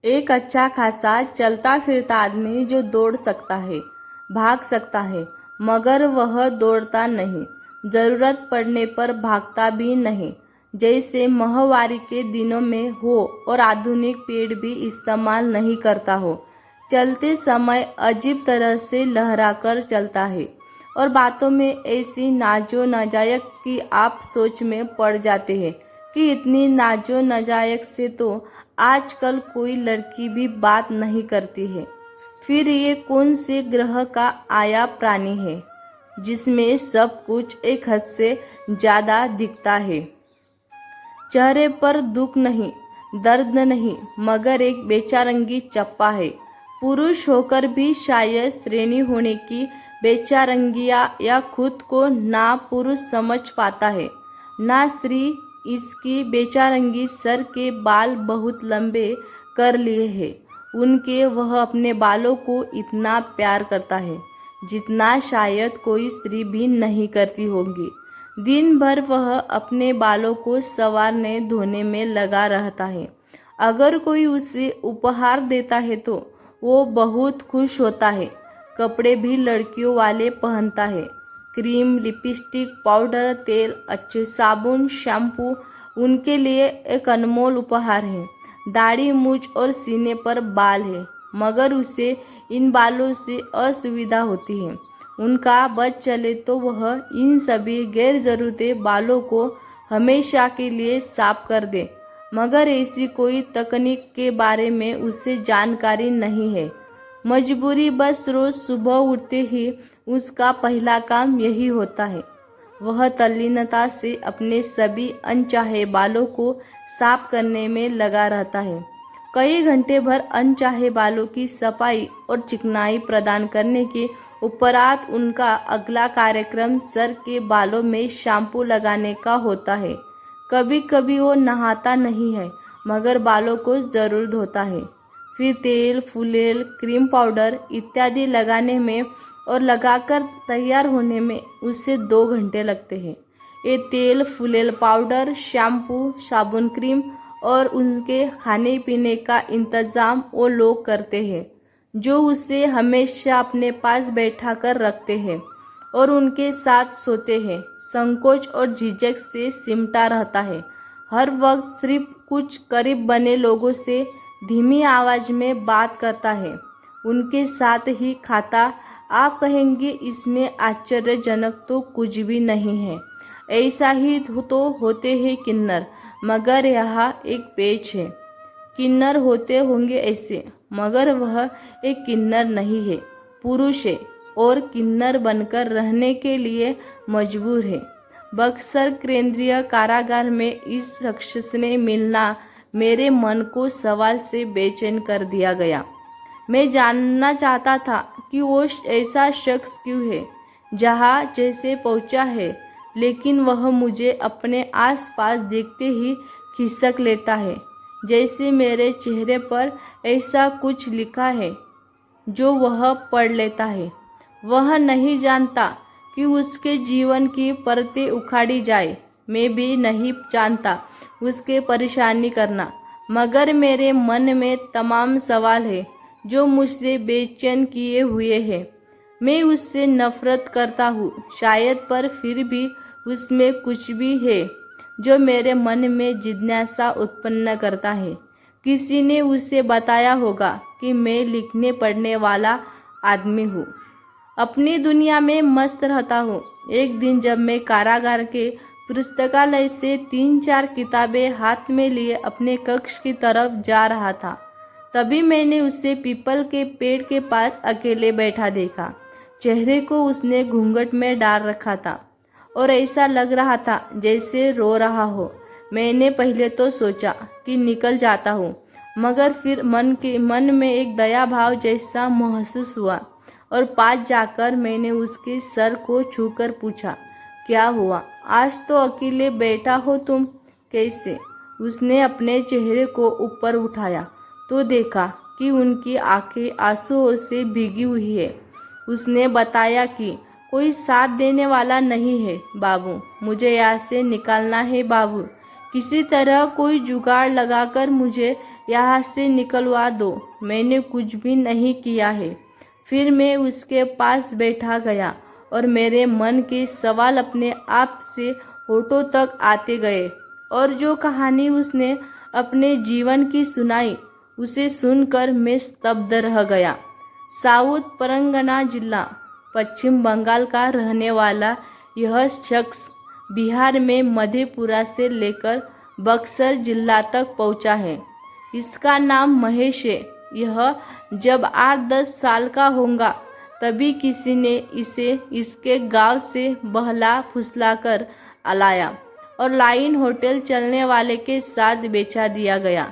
एक अच्छा खासा चलता फिरता आदमी जो दौड़ सकता है, भाग सकता है, मगर वह दौड़ता नहीं, जरूरत पड़ने पर भागता भी नहीं, जैसे माहवारी के दिनों में हो और आधुनिक पेड़ भी इस्तेमाल नहीं करता हो। चलते समय अजीब तरह से लहराकर चलता है और बातों में ऐसी नाजो नजायक कि आप सोच में पड़ जाते हैं कि इतनी नाजो नजायक से तो आजकल कोई लड़की भी बात नहीं करती है। फिर ये कौन से ग्रह का आया प्राणी है जिसमें सब कुछ एक हद से ज्यादा दिखता है। चेहरे पर दुख नहीं, दर्द नहीं, मगर एक बेचारंगी चप्पा है। पुरुष होकर भी शायद श्रेणी होने की बेचारंगिया या खुद को ना पुरुष समझ पाता है ना स्त्री। इसकी बेचारंगी सर के बाल बहुत लंबे कर लिए हैं उनके। वह अपने बालों को इतना प्यार करता है जितना शायद कोई स्त्री भी नहीं करती होगी। दिन भर वह अपने बालों को संवारने धोने में लगा रहता है। अगर कोई उसे उपहार देता है तो वो बहुत खुश होता है। कपड़े भी लड़कियों वाले पहनता है। क्रीम, लिपस्टिक, पाउडर, तेल, अच्छे साबुन, शैम्पू उनके लिए एक अनमोल उपहार है। दाढ़ी, मूछ और सीने पर बाल है, मगर उसे इन बालों से असुविधा होती है। उनका बच चले तो वह इन सभी गैर जरूरते बालों को हमेशा के लिए साफ कर दे, मगर ऐसी कोई तकनीक के बारे में उसे जानकारी नहीं है। मजबूरी बस रोज सुबह उठते ही उसका पहला काम यही होता है। वह तल्लीनता से अपने सभी अनचाहे बालों को साफ करने में लगा रहता है। कई घंटे भर अनचाहे बालों की सफाई और चिकनाई प्रदान करने के उपरांत उनका अगला कार्यक्रम सर के बालों में शैम्पू लगाने का होता है। कभी कभी वो नहाता नहीं है, मगर बालों को जरूर धोता है। फिर तेल, फुलेल, क्रीम, पाउडर इत्यादि लगाने में और लगाकर तैयार होने में उसे 2 घंटे लगते हैं। ये तेल, फुलेल, पाउडर, शैम्पू, साबुन, क्रीम और उनके खाने पीने का इंतजाम वो लोग करते हैं जो उसे हमेशा अपने पास बैठा कर रखते हैं और उनके साथ सोते हैं। संकोच और झिझक से सिमटा रहता है। हर वक्त सिर्फ कुछ करीब बने लोगों से धीमी आवाज में बात करता है, उनके साथ ही खाता। आप कहेंगे इसमें आश्चर्यजनक तो कुछ भी नहीं है, ऐसा ही तो होते हैं किन्नर, मगर यहाँ एक पेच है। किन्नर होते होंगे ऐसे, मगर वह एक किन्नर नहीं है, पुरुष है और किन्नर बनकर रहने के लिए मजबूर है। बक्सर केंद्रीय कारागार में इस शख्स से मिलना मेरे मन को सवाल से बेचैन कर दिया गया। मैं जानना चाहता था कि वो ऐसा शख्स क्यों है जहाँ जैसे पहुँचा है, लेकिन वह मुझे अपने आसपास देखते ही खिसक लेता है, जैसे मेरे चेहरे पर ऐसा कुछ लिखा है जो वह पढ़ लेता है। वह नहीं जानता कि उसके जीवन की परतें उखाड़ी जाए, मैं भी नहीं जानता उसके परेशानी करना, मगर मेरे मन में तमाम सवाल है जो मुझसे बेचैन किए हुए हैं। मैं उससे नफरत करता हूँ शायद, पर फिर भी उसमें कुछ भी है जो मेरे मन में जिज्ञासा उत्पन्न करता है। किसी ने उसे बताया होगा कि मैं लिखने पढ़ने वाला आदमी हूँ, अपनी दुनिया में मस्त रहता हूँ। एक दिन जब मैं कारागार के पुस्तकालय से 3-4 किताबें हाथ में लिए अपने कक्ष की तरफ जा रहा था, तभी मैंने उसे पीपल के पेड़ के पास अकेले बैठा देखा। चेहरे को उसने घूंघट में डाल रखा था और ऐसा लग रहा था जैसे रो रहा हो। मैंने पहले तो सोचा कि निकल जाता हूँ, मगर फिर मन में एक दया भाव जैसा महसूस हुआ और पास जाकर मैंने उसके सर को छूकर पूछा, क्या हुआ? आज तो अकेले बैठा हो तुम, कैसे? उसने अपने चेहरे को ऊपर उठाया तो देखा कि उनकी आंखें आंसुओं से भीगी हुई है। उसने बताया कि कोई साथ देने वाला नहीं है बाबू, मुझे यहाँ से निकालना है बाबू। किसी तरह कोई जुगाड़ लगाकर मुझे यहाँ से निकलवा दो, मैंने कुछ भी नहीं किया है। फिर मैं उसके पास बैठा गया और मेरे मन के सवाल अपने आप से होठों तक आते गए, और जो कहानी उसने अपने जीवन की सुनाई उसे सुनकर मैं स्तब्ध रह गया। साउथ परगना जिला, पश्चिम बंगाल का रहने वाला यह शख्स बिहार में मधेपुरा से लेकर बक्सर जिला तक पहुंचा है। इसका नाम महेश है। यह जब 8-10 साल का होगा तभी किसी ने इसे इसके गांव से बहला फुसला कर लाया और लाइन होटल चलने वाले के साथ बेचा दिया गया।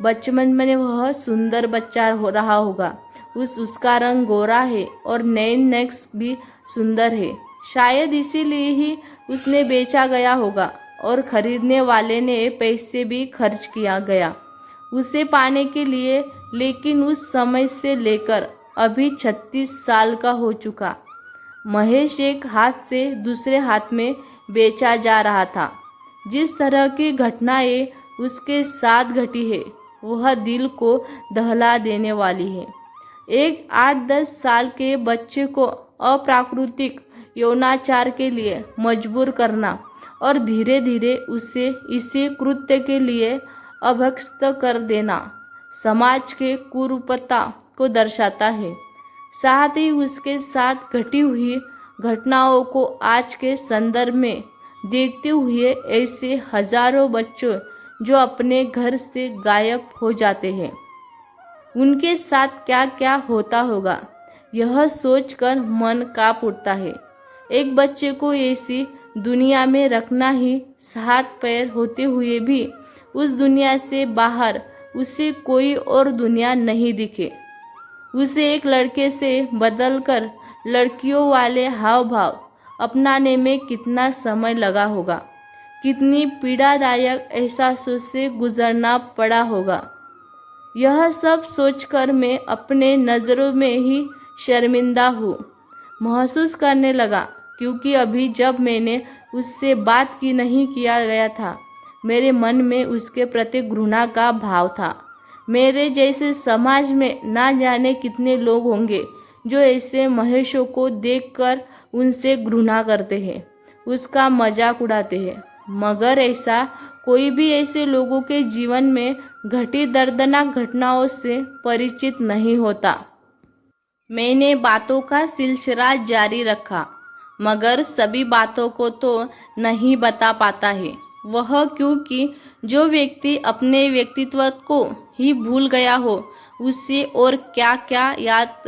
बचपन में वह सुंदर बच्चा हो रहा होगा। उसका रंग गोरा है और नैन नेक्स भी सुंदर है। शायद इसीलिए ही उसने बेचा गया होगा और खरीदने वाले ने पैसे भी खर्च किया गया उसे पाने के लिए। लेकिन उस समय से लेकर अभी 36 साल का हो चुका महेश एक हाथ से दूसरे हाथ में बेचा जा रहा था। जिस तरह की घटनाएं उसके साथ घटी है वह दिल को दहला देने वाली है। एक 8-10 साल के बच्चे को अप्राकृतिक यौनाचार के लिए मजबूर करना और धीरे धीरे उसे इसी कृत्य के लिए अभ्यस्त कर देना समाज के कुरूपता को दर्शाता है। साथ ही उसके साथ घटी हुई घटनाओं को आज के संदर्भ में देखते हुए ऐसे हजारों बच्चों जो अपने घर से गायब हो जाते हैं, उनके साथ क्या क्या होता होगा, यह सोचकर मन कांप उठता है। एक बच्चे को ऐसी दुनिया में रखना ही हाथ पैर होते हुए भी उस दुनिया से बाहर उसे कोई और दुनिया नहीं दिखे। उसे एक लड़के से बदलकर लड़कियों वाले हाव भाव अपनाने में कितना समय लगा होगा, कितनी पीड़ादायक एहसासों से गुजरना पड़ा होगा। यह सब सोचकर मैं अपने नज़रों में ही शर्मिंदा हूँ महसूस करने लगा, क्योंकि अभी जब मैंने उससे बात की नहीं किया गया था मेरे मन में उसके प्रति घृणा का भाव था। मेरे जैसे समाज में ना जाने कितने लोग होंगे जो ऐसे महेशों को देखकर उनसे घृणा करते हैं, उसका मजाक उड़ाते हैं, मगर ऐसा कोई भी ऐसे लोगों के जीवन में घटी दर्दनाक घटनाओं से परिचित नहीं होता। मैंने बातों का सिलसिला जारी रखा, मगर सभी बातों को तो नहीं बता पाता है वह, क्योंकि जो व्यक्ति अपने व्यक्तित्व को ही भूल गया हो उसे और क्या क्या याद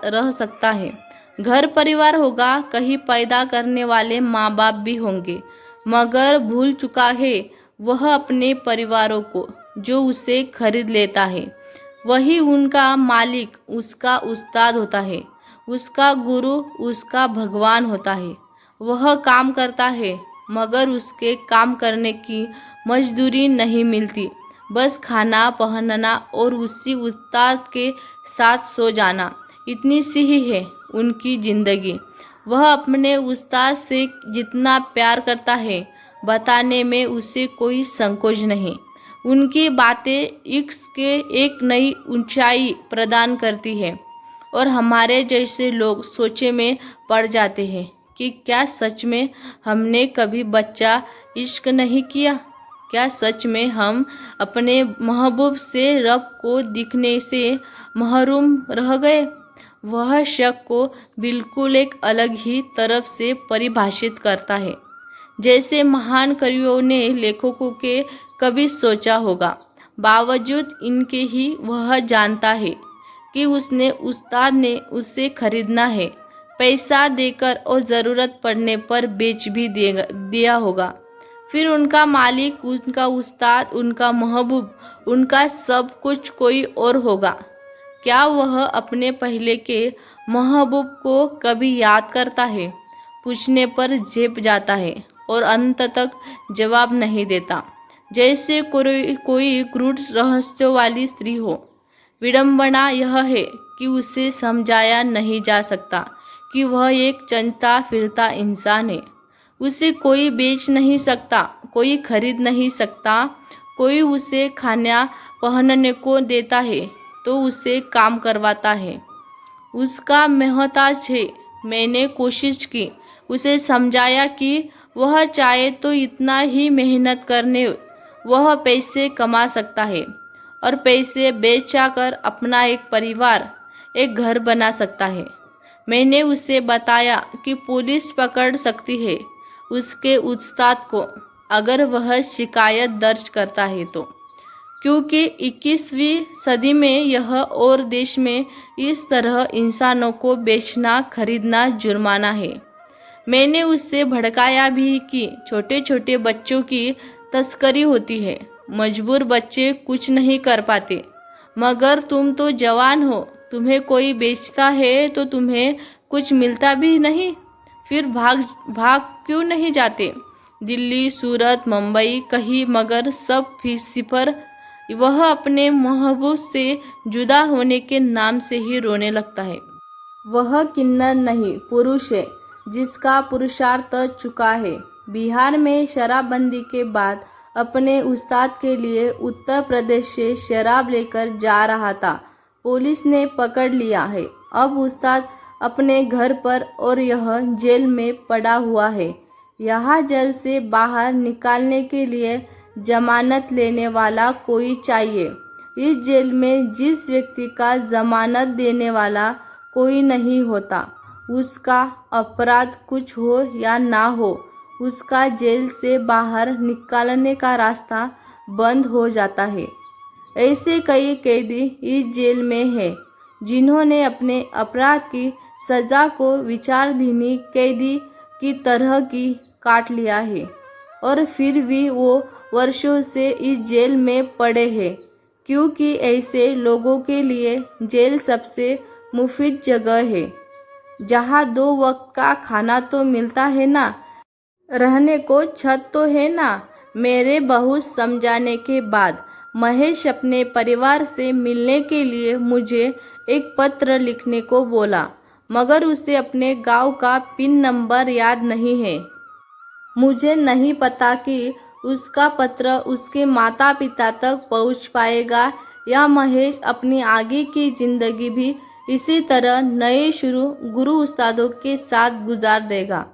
रह सकता है। घर परिवार होगा, कहीं पैदा करने वाले माँ बाप भी होंगे, मगर भूल चुका है वह अपने परिवारों को जो उसे खरीद लेता है। वही उनका मालिक, उसका उस्ताद होता है, उसका गुरु, उसका भगवान होता है। वह काम करता है मगर उसके काम करने की मजदूरी नहीं मिलती, बस खाना पहनना और उसी उस्ताद के साथ सो जाना, इतनी सी ही है उनकी जिंदगी। वह अपने उस्ताद से जितना प्यार करता है बताने में उसे कोई संकोच नहीं। उनकी बातें इश्क के एक नई ऊंचाई प्रदान करती है और हमारे जैसे लोग सोचे में पड़ जाते हैं कि क्या सच में हमने कभी बच्चा इश्क नहीं किया? क्या सच में हम अपने महबूब से रब को दिखने से महरूम रह गए? वह शक को बिल्कुल एक अलग ही तरफ से परिभाषित करता है, जैसे महान कवियों ने लेखकों के कभी सोचा होगा। बावजूद इनके ही वह जानता है कि उसने उस्ताद ने उसे खरीदना है, पैसा देकर और ज़रूरत पड़ने पर बेच भी दिया होगा। फिर उनका मालिक, उनका उस्ताद, उनका महबूब, उनका सब कुछ कोई और होगा। क्या वह अपने पहले के महबूब को कभी याद करता है? पूछने पर झेप जाता है और अंत तक जवाब नहीं देता, जैसे कोई क्रूर रहस्य वाली स्त्री हो। विडंबना यह है कि उसे समझाया नहीं जा सकता कि वह एक चलता फिरता इंसान है। उसे कोई बेच नहीं सकता, कोई खरीद नहीं सकता, कोई उसे खाना पहनने को देता है तो उसे काम करवाता है। उसका मोहताज है। मैंने कोशिश की, उसे समझाया कि वह चाहे तो इतना ही मेहनत करने वह पैसे कमा सकता है और पैसे बेचकर अपना एक परिवार, एक घर बना सकता है। मैंने उसे बताया कि पुलिस पकड़ सकती है उसके उस्ताद को अगर वह शिकायत दर्ज करता है तो, क्योंकि 21वीं सदी में यह और देश में इस तरह इंसानों को बेचना खरीदना जुर्माना है। मैंने उससे भड़काया भी कि छोटे छोटे बच्चों की तस्करी होती है, मजबूर बच्चे कुछ नहीं कर पाते, मगर तुम तो जवान हो, तुम्हें कोई बेचता है तो तुम्हें कुछ मिलता भी नहीं, फिर भाग भाग क्यों नहीं जाते? दिल्ली, सूरत, मुंबई कहीं, मगर सब सिफर। वह अपने महबूब से जुदा होने के नाम से ही रोने लगता है। वह किन्नर नहीं, पुरुष है जिसका पुरुषार्थ चुका है। बिहार में शराबबंदी के बाद अपने उस्ताद के लिए उत्तर प्रदेश से शराब लेकर जा रहा था। पुलिस ने पकड़ लिया है। अब उस्ताद अपने घर पर और यह जेल में पड़ा हुआ है। यहाँ जेल से बाहर निकालने के लिए जमानत लेने वाला कोई चाहिए। इस जेल में जिस व्यक्ति का जमानत देने वाला कोई नहीं होता, उसका अपराध कुछ हो या ना हो, उसका जेल से बाहर निकालने का रास्ता बंद हो जाता है। ऐसे कई कैदी इस जेल में हैं जिन्होंने अपने अपराध की सज़ा को विचाराधीन कैदी की तरह की काट लिया है और फिर भी वो वर्षों से इस जेल में पड़े हैं, क्योंकि ऐसे लोगों के लिए जेल सबसे मुफीद जगह है, जहाँ 2 वक्त का खाना तो मिलता है ना, रहने को छत तो है ना। मेरे बहुत समझाने के बाद महेश अपने परिवार से मिलने के लिए मुझे एक पत्र लिखने को बोला, मगर उसे अपने गांव का पिन नंबर याद नहीं है। मुझे नहीं पता कि उसका पत्र उसके माता पिता तक पहुंच पाएगा या महेश अपनी आगे की ज़िंदगी भी इसी तरह नए शुरू गुरु उस्तादों के साथ गुजार देगा।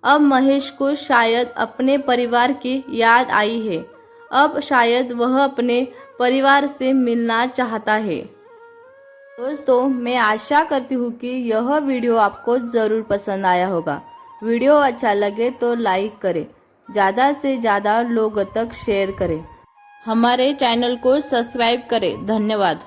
अब महेश को शायद अपने परिवार की याद आई है। अब शायद वह अपने परिवार से मिलना चाहता है। दोस्तों, मैं आशा करती हूँ कि यह वीडियो आपको ज़रूर पसंद आया होगा। वीडियो अच्छा लगे तो लाइक करें, ज़्यादा से ज़्यादा लोगों तक शेयर करें, हमारे चैनल को सब्सक्राइब करें। धन्यवाद।